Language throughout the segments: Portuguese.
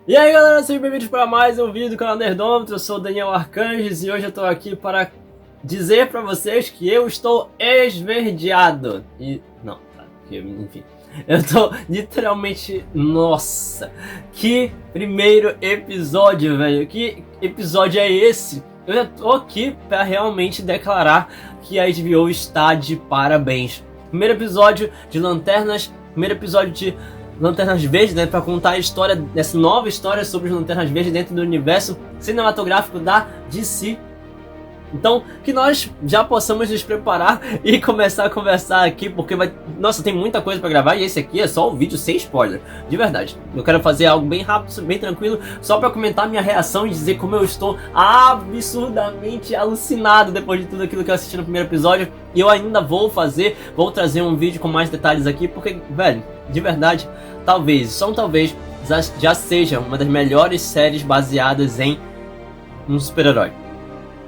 E aí galera, sejam bem-vindos para mais um vídeo do canal Nerdômetro. Eu sou o Daniel Arcanjos e hoje eu tô aqui para dizer para vocês que eu estou esverdeado. E não, tá, enfim, eu tô literalmente, nossa, que primeiro episódio, velho, que episódio é esse? Eu já tô aqui para realmente declarar que a HBO está de parabéns. Primeiro episódio de Lanternas, primeiro episódio de Lanternas Verdes, né, para contar a história dessa nova história sobre os Lanternas Verdes dentro do universo cinematográfico da DC. Então, que nós já possamos nos preparar e começar a conversar aqui, porque nossa, tem muita coisa para gravar e esse aqui é só o vídeo sem spoiler, de verdade. Eu quero fazer algo bem rápido, bem tranquilo, só para comentar minha reação e dizer como eu estou absurdamente alucinado depois de tudo aquilo que eu assisti no primeiro episódio. E eu ainda vou trazer um vídeo com mais detalhes aqui, porque, velho, de verdade, talvez já seja uma das melhores séries baseadas em um super-herói,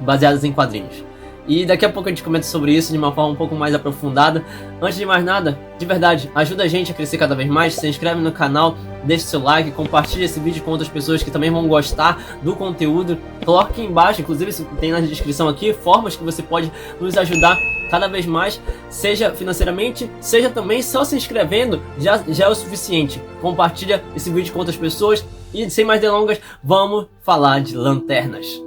baseadas em quadrinhos. E daqui a pouco a gente comenta sobre isso de uma forma um pouco mais aprofundada. Antes de mais nada, de verdade, ajuda a gente a crescer cada vez mais. Se inscreve no canal, deixa seu like, compartilha esse vídeo com outras pessoas que também vão gostar do conteúdo. Coloca aqui embaixo, inclusive tem na descrição aqui, formas que você pode nos ajudar cada vez mais, seja financeiramente, seja também só se inscrevendo, já é o suficiente. Compartilha esse vídeo com outras pessoas e sem mais delongas, vamos falar de Lanternas.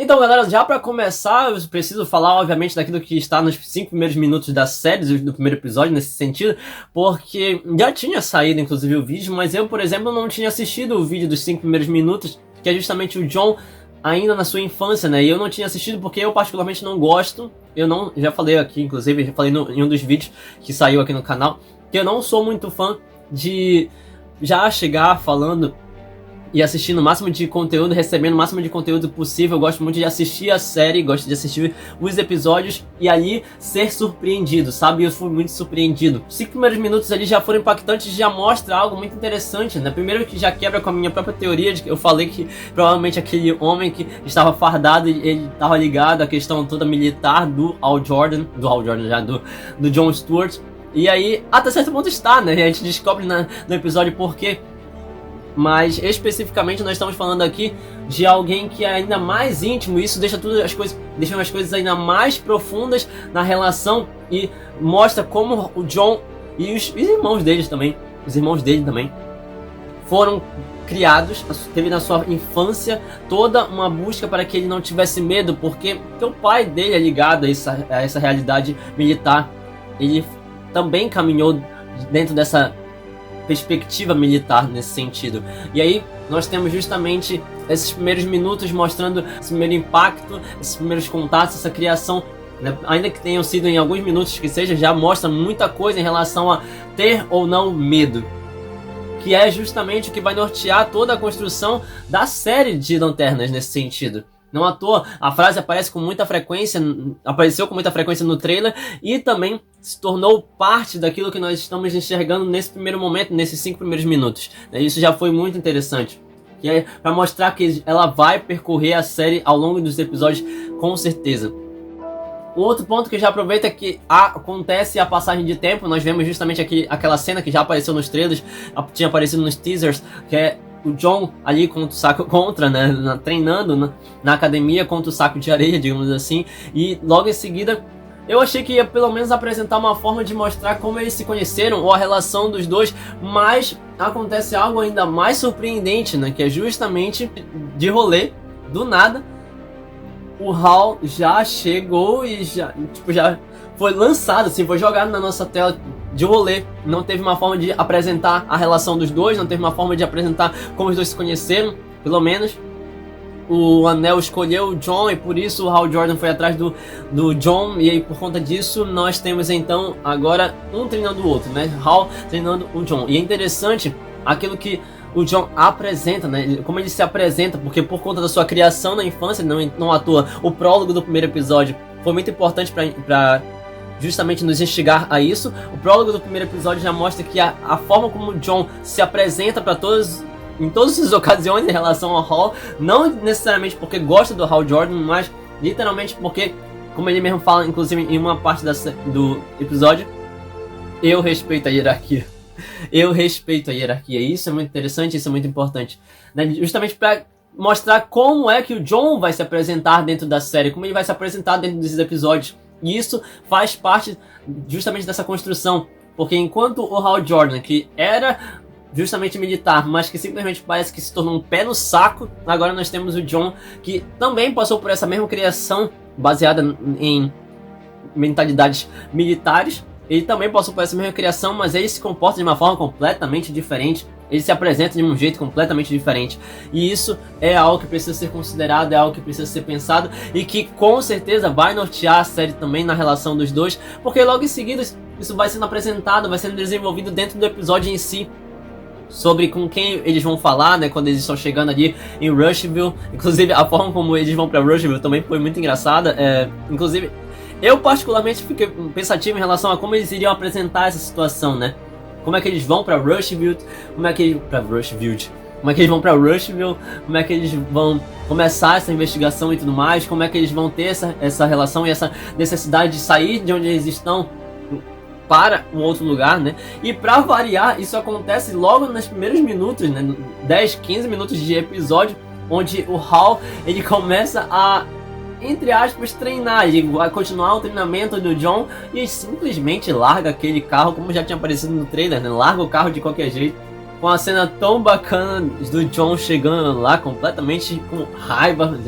Então galera, já pra começar, eu preciso falar obviamente daquilo que está nos 5 primeiros minutos da série, do primeiro episódio nesse sentido, porque já tinha saído inclusive o vídeo, mas eu, por exemplo, não tinha assistido o vídeo dos 5 primeiros minutos, que é justamente o Jon ainda na sua infância, né, e eu não tinha assistido porque eu particularmente não gosto, já falei aqui, inclusive, já falei em um dos vídeos que saiu aqui no canal, que eu não sou muito fã de já chegar falando e assistindo o máximo de conteúdo, recebendo o máximo de conteúdo possível. Eu gosto muito de assistir a série, gosto de assistir os episódios e ali ser surpreendido, sabe? Eu fui muito surpreendido. Os 5 primeiros minutos ali já foram impactantes, já mostra algo muito interessante, né? Primeiro que já quebra com a minha própria teoria de que eu falei que provavelmente aquele homem que estava fardado, ele estava ligado à questão toda militar do Jon Stewart. E aí, até certo ponto está, né? E a gente descobre no episódio por quê. Mas especificamente nós estamos falando aqui de alguém que é ainda mais íntimo, e isso deixa as coisas ainda mais profundas na relação e mostra como o Jon e os irmãos dele também foram criados, teve na sua infância toda uma busca para que ele não tivesse medo, porque o pai dele é ligado a essa realidade militar, ele também caminhou dentro dessa perspectiva militar nesse sentido. E aí nós temos justamente esses primeiros minutos mostrando esse primeiro impacto, esses primeiros contatos, essa criação, né? Ainda que tenham sido em alguns minutos que seja, já mostra muita coisa em relação a ter ou não medo, que é justamente o que vai nortear toda a construção da série de Lanternas nesse sentido. Não à toa, a frase apareceu com muita frequência no trailer e também se tornou parte daquilo que nós estamos enxergando nesse primeiro momento, nesses 5 primeiros minutos. Isso já foi muito interessante, que é para mostrar que ela vai percorrer a série ao longo dos episódios, com certeza. Um outro ponto que já aproveita é que acontece a passagem de tempo. Nós vemos justamente aquela cena que já apareceu nos trailers, tinha aparecido nos teasers, que é o Jon ali treinando na academia contra o saco de areia, digamos assim, e logo em seguida eu achei que ia pelo menos apresentar uma forma de mostrar como eles se conheceram ou a relação dos dois, mas acontece algo ainda mais surpreendente, né, que é justamente de rolê, do nada, o Hal já chegou e já foi lançado, assim, foi jogado na nossa tela de rolê. Não teve uma forma de apresentar a relação dos dois, não teve uma forma de apresentar como os dois se conheceram, pelo menos. O Anel escolheu o Jon e por isso o Hal Jordan foi atrás do Jon, e aí por conta disso nós temos então agora um treinando o outro, né? Hal treinando o Jon. E é interessante aquilo que o Jon apresenta, né? Como ele se apresenta, porque por conta da sua criação na infância, não à toa, o prólogo do primeiro episódio foi muito importante para justamente nos instigar a isso. O prólogo do primeiro episódio já mostra que a forma como o Jon se apresenta para todos, em todas as ocasiões em relação ao Hal, não necessariamente porque gosta do Hal Jordan, mas literalmente porque, como ele mesmo fala, inclusive em uma parte do episódio, eu respeito a hierarquia. Eu respeito a hierarquia. Isso é muito interessante, isso é muito importante. Né? Justamente para mostrar como é que o Jon vai se apresentar dentro da série, como ele vai se apresentar dentro desses episódios. E isso faz parte justamente dessa construção. Porque enquanto o Hal Jordan, que era justamente militar, mas que simplesmente parece que se tornou um pé no saco, agora nós temos o Jon, que também passou por essa mesma criação baseada em mentalidades militares. Ele também passou por essa mesma criação, mas ele se comporta de uma forma completamente diferente. Ele se apresenta de um jeito completamente diferente. E isso é algo que precisa ser considerado, é algo que precisa ser pensado e que com certeza vai nortear a série também na relação dos dois, porque logo em seguida isso vai sendo apresentado, vai sendo desenvolvido dentro do episódio em si, sobre com quem eles vão falar, né, quando eles estão chegando ali em Rushville. Inclusive a forma como eles vão pra Rushville também foi muito engraçada. Inclusive eu particularmente fiquei pensativo em relação a como eles iriam apresentar essa situação, né? Como é que eles vão pra Rushville, como é que eles vão pra Rushville, como é que eles vão começar essa investigação e tudo mais, como é que eles vão ter essa relação e essa necessidade de sair de onde eles estão para um outro lugar, né? E pra variar, isso acontece logo nos primeiros minutos, né? 10, 15 minutos de episódio, onde o Hal, ele começa a, entre aspas, treinar, ele vai continuar o treinamento do Jon e simplesmente larga aquele carro, como já tinha aparecido no trailer, né? Larga o carro de qualquer jeito, com a cena tão bacana do Jon chegando lá completamente com raiva,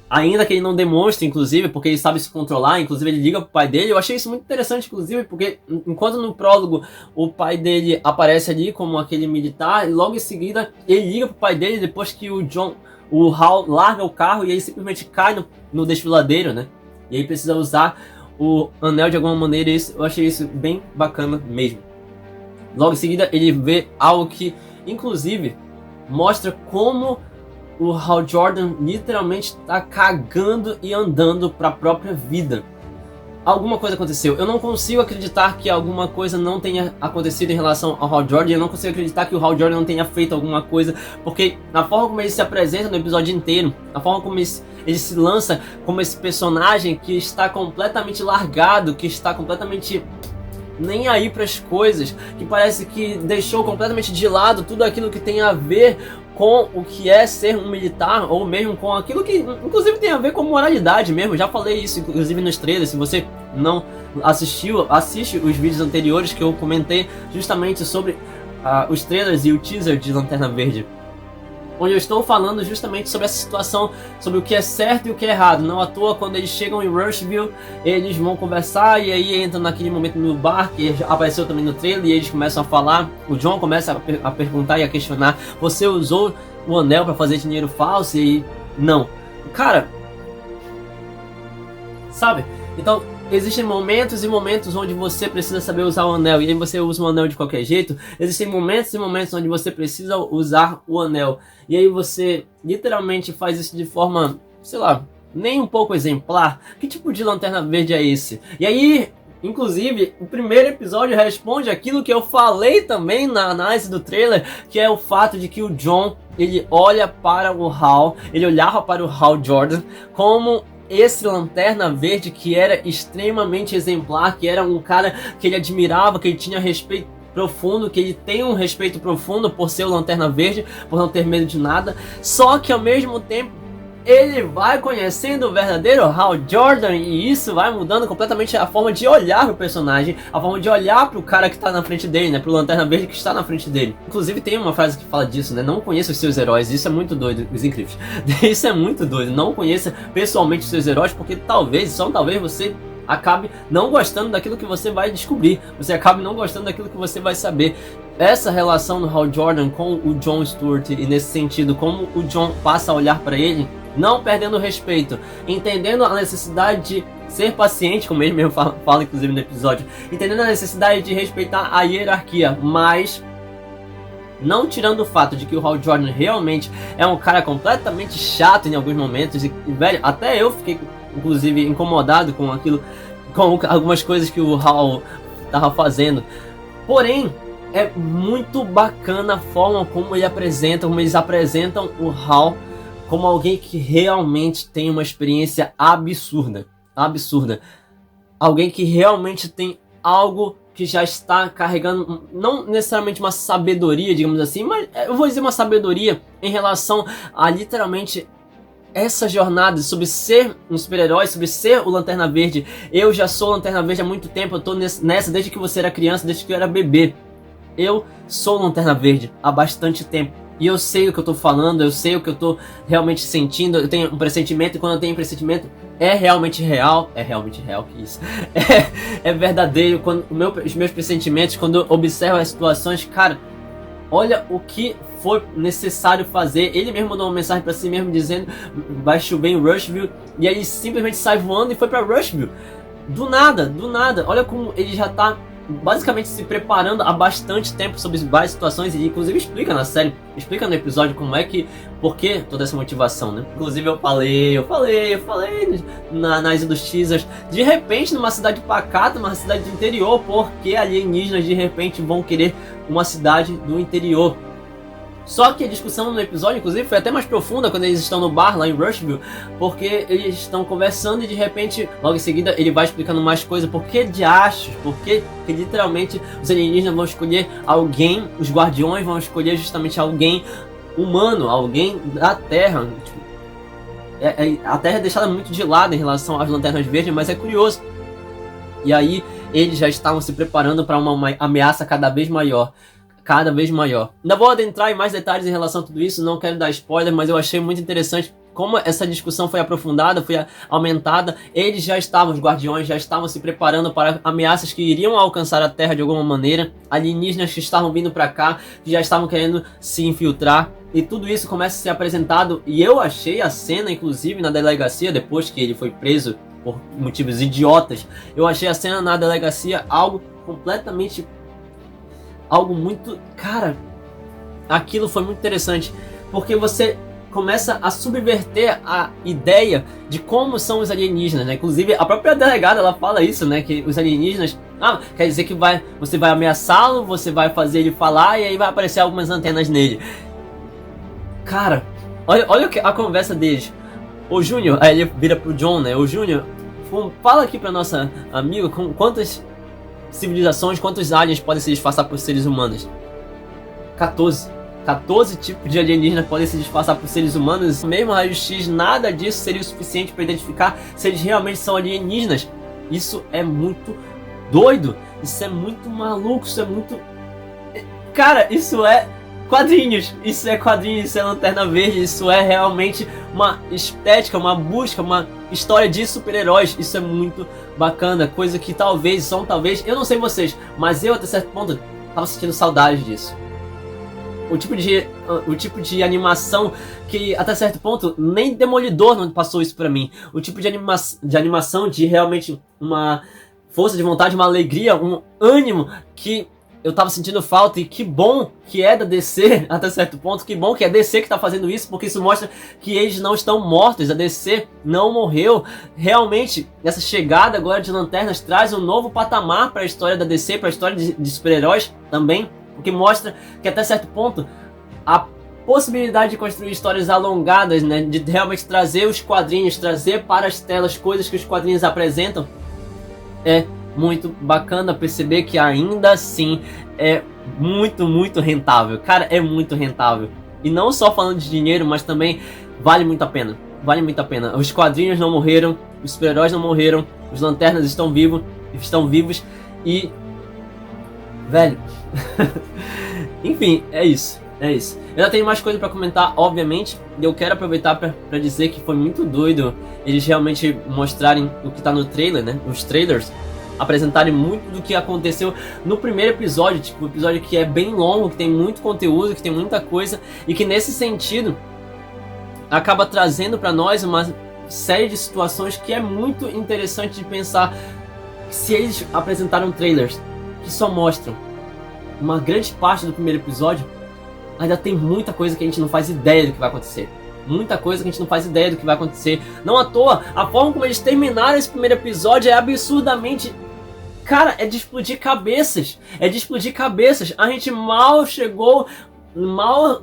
ainda que ele não demonstre, inclusive, porque ele sabe se controlar. Inclusive ele liga pro pai dele. Eu achei isso muito interessante, inclusive, porque enquanto no prólogo o pai dele aparece ali como aquele militar, logo em seguida ele liga pro pai dele depois que o Hal larga o carro e ele simplesmente cai no desfiladeiro, né? E aí precisa usar o anel de alguma maneira. Eu achei isso bem bacana mesmo. Logo em seguida ele vê algo que, inclusive, mostra como o Hal Jordan literalmente está cagando e andando para a própria vida. Alguma coisa aconteceu. Eu não consigo acreditar que alguma coisa não tenha acontecido em relação ao Hal Jordan. Eu não consigo acreditar que o Hal Jordan não tenha feito alguma coisa, porque na forma como ele se apresenta no episódio inteiro, na forma como ele se lança como esse personagem que está completamente largado, que está completamente nem aí para as coisas, que parece que deixou completamente de lado tudo aquilo que tem a ver com o que é ser um militar, ou mesmo com aquilo que inclusive tem a ver com moralidade mesmo. Já falei isso inclusive nos trailers. Se você não assistiu, assiste os vídeos anteriores que eu comentei justamente sobre os trailers e o teaser de Lanterna Verde, onde eu estou falando justamente sobre essa situação, sobre o que é certo e o que é errado. Não à toa, quando eles chegam em Rushville, eles vão conversar e aí entram naquele momento no bar, que apareceu também no trailer, e eles começam a falar. O Jon começa a perguntar e a questionar: você usou o anel para fazer dinheiro falso? E não. Cara, sabe? Então, existem momentos e momentos onde você precisa saber usar o anel, e aí você usa o anel de qualquer jeito. Existem momentos e momentos onde você precisa usar o anel, e aí você literalmente faz isso de forma, sei lá, nem um pouco exemplar. Que tipo de Lanterna Verde é esse? E aí, inclusive, o primeiro episódio responde aquilo que eu falei também na análise do trailer, que é o fato de que o Jon, ele olha para o Hal, ele olhava para o Hal Jordan como esse Lanterna Verde que era extremamente exemplar, que era um cara que ele admirava, que ele tinha respeito profundo, que ele tem um respeito profundo por ser o Lanterna Verde, por não ter medo de nada. Só que ao mesmo tempo ele vai conhecendo o verdadeiro Hal Jordan, e isso vai mudando completamente a forma de olhar pro personagem, a forma de olhar pro cara que tá na frente dele, né, pro Lanterna Verde que está na frente dele. Inclusive tem uma frase que fala disso, né, não conheça os seus heróis. Isso é muito doido, os incríveis. Isso é muito doido, não conheça pessoalmente os seus heróis, porque talvez, só talvez, você acabe não gostando daquilo que você vai descobrir, você acabe não gostando daquilo que você vai saber. Essa relação do Hal Jordan com o Jon Stewart, e nesse sentido, como o Jon passa a olhar para ele, não perdendo o respeito, entendendo a necessidade de ser paciente, como ele mesmo fala inclusive no episódio, entendendo a necessidade de respeitar a hierarquia, mas não tirando o fato de que o Hal Jordan realmente é um cara completamente chato em alguns momentos, e velho, até eu fiquei inclusive incomodado com aquilo, com algumas coisas que o Hal tava fazendo. Porém, é muito bacana a forma como eles apresentam o Hal como alguém que realmente tem uma experiência absurda. Alguém que realmente tem algo que já está carregando, não necessariamente uma sabedoria, digamos assim, mas eu vou dizer uma sabedoria em relação a literalmente essa jornada sobre ser um super-herói, sobre ser o Lanterna Verde. Eu já sou Lanterna Verde há muito tempo, eu tô nessa desde que você era criança, desde que eu era bebê. Eu sou Lanterna Verde há bastante tempo. E eu sei o que eu tô falando, eu sei o que eu tô realmente sentindo, eu tenho um pressentimento, e quando eu tenho um pressentimento, é realmente real, que isso, é verdadeiro, quando os meus pressentimentos, quando eu observo as situações, cara, olha o que foi necessário fazer. Ele mesmo mandou uma mensagem pra si mesmo dizendo, vai chover em Rushville, e aí ele simplesmente sai voando e foi pra Rushville, do nada, olha como ele já tá basicamente se preparando há bastante tempo sobre várias situações, e inclusive explica na série, explica no episódio como é que, por que toda essa motivação, né? Inclusive eu falei nas dos teasers, de repente numa cidade pacata, uma cidade do interior, porque alienígenas de repente vão querer uma cidade do interior. Só que a discussão no episódio, inclusive, foi até mais profunda quando eles estão no bar lá em Rushville, porque eles estão conversando e de repente, logo em seguida, ele vai explicando mais coisas. Por que de achos? Porque literalmente os alienígenas vão escolher alguém, os guardiões vão escolher justamente alguém humano, alguém da Terra. Tipo, a Terra é deixada muito de lado em relação às Lanternas Verdes, mas é curioso. E aí, eles já estavam se preparando para uma ameaça cada vez maior. Ainda vou adentrar em mais detalhes em relação a tudo isso, não quero dar spoiler, mas eu achei muito interessante como essa discussão foi aprofundada, foi aumentada. Eles já estavam, os guardiões já estavam se preparando para ameaças que iriam alcançar a Terra de alguma maneira, alienígenas que estavam vindo para cá, que já estavam querendo se infiltrar, e tudo isso começa a ser apresentado. E eu achei a cena, inclusive na delegacia, depois que ele foi preso por motivos idiotas, eu achei a cena na delegacia algo completamente... algo muito... Cara, aquilo foi muito interessante, porque você começa a subverter a ideia de como são os alienígenas, né? Inclusive, a própria delegada, ela fala isso, né? Que os alienígenas... quer dizer que você vai ameaçá-lo, você vai fazer ele falar e aí vai aparecer algumas antenas nele. Cara, olha a conversa deles. Ô Júnior, aí ele vira pro John, né? Ô Júnior, fala aqui pra nossa amiga quantas civilizações, quantos aliens podem se disfarçar por seres humanos? 14 tipos de alienígenas podem se disfarçar por seres humanos. Mesmo raio-x, nada disso seria o suficiente para identificar se eles realmente são alienígenas. Isso é muito doido, isso é muito maluco, isso é muito... Cara, isso é quadrinhos, isso é Lanterna Verde, isso é realmente uma estética, uma busca, uma história de super-heróis. Isso é muito bacana, coisa que talvez, eu não sei vocês, mas eu até certo ponto tava sentindo saudade disso. O tipo de animação que até certo ponto nem Demolidor não passou isso pra mim. O tipo de animação de realmente uma força de vontade, uma alegria, um ânimo que eu tava sentindo falta. E que bom que é da DC até certo ponto, que bom que é a DC que tá fazendo isso, porque isso mostra que eles não estão mortos, a DC não morreu. Realmente, essa chegada agora de Lanternas traz um novo patamar para a história da DC, para a história de super-heróis também, o que mostra que até certo ponto a possibilidade de construir histórias alongadas, né, de realmente trazer os quadrinhos, trazer para as telas coisas que os quadrinhos apresentam, é muito bacana perceber que ainda assim é muito rentável. Cara, é muito rentável. E não só falando de dinheiro, mas também vale muito a pena. Vale muito a pena. Os quadrinhos não morreram, os super-heróis não morreram, os lanternas estão vivos e... velho... Enfim, é isso. Eu ainda tenho mais coisa pra comentar, obviamente, e eu quero aproveitar pra dizer que foi muito doido eles realmente mostrarem o que tá no trailer, né? Os trailers apresentarem muito do que aconteceu no primeiro episódio, tipo, um episódio que é bem longo, que tem muito conteúdo, que tem muita coisa, e que nesse sentido acaba trazendo pra nós uma série de situações que é muito interessante de pensar. Se eles apresentaram trailers que só mostram uma grande parte do primeiro episódio, ainda tem muita coisa que a gente não faz ideia do que vai acontecer. Não à toa, a forma como eles terminaram esse primeiro episódio é absurdamente... Cara, é de explodir cabeças. A gente mal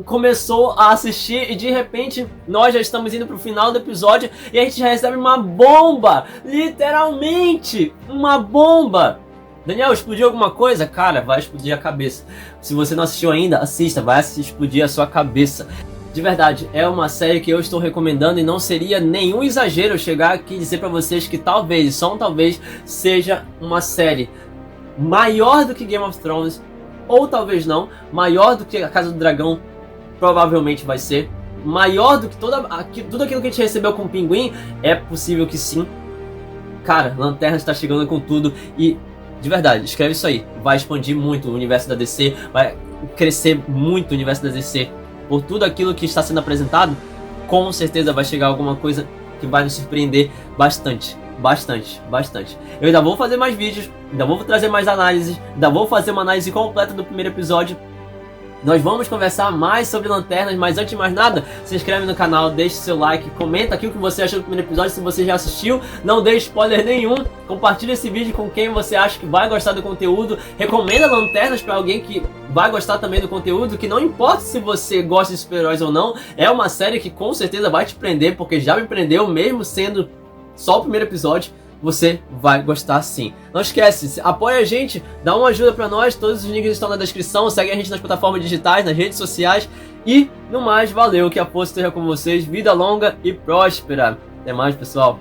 começou a assistir e de repente nós já estamos indo pro final do episódio e a gente já recebe uma bomba. Literalmente, uma bomba. Daniel, explodiu alguma coisa? Cara, vai explodir a cabeça. Se você não assistiu ainda, assista, vai explodir a sua cabeça. De verdade, é uma série que eu estou recomendando e não seria nenhum exagero eu chegar aqui e dizer pra vocês que talvez, só um talvez, seja uma série maior do que Game of Thrones, ou talvez não, maior do que A Casa do Dragão, provavelmente vai ser, maior do que tudo aquilo que a gente recebeu com o Pinguim, é possível que sim. Cara, Lanterna está chegando com tudo e, de verdade, escreve isso aí, vai expandir muito o universo da DC, vai crescer muito o universo da DC. Por tudo aquilo que está sendo apresentado, com certeza vai chegar alguma coisa que vai nos surpreender bastante. Bastante. Eu ainda vou fazer mais vídeos, ainda vou trazer mais análises, ainda vou fazer uma análise completa do primeiro episódio. Nós vamos conversar mais sobre Lanternas, mas antes de mais nada, se inscreve no canal, deixe seu like, comenta aqui o que você achou do primeiro episódio, se você já assistiu, não dê spoiler nenhum, compartilha esse vídeo com quem você acha que vai gostar do conteúdo, recomenda Lanternas para alguém que vai gostar também do conteúdo, que não importa se você gosta de super-heróis ou não, é uma série que com certeza vai te prender, porque já me prendeu, mesmo sendo só o primeiro episódio. Você vai gostar sim. Não esquece, apoia a gente, dá uma ajuda pra nós, todos os links estão na descrição, segue a gente nas plataformas digitais, nas redes sociais e no mais, valeu, que a força esteja com vocês, vida longa e próspera. Até mais, pessoal.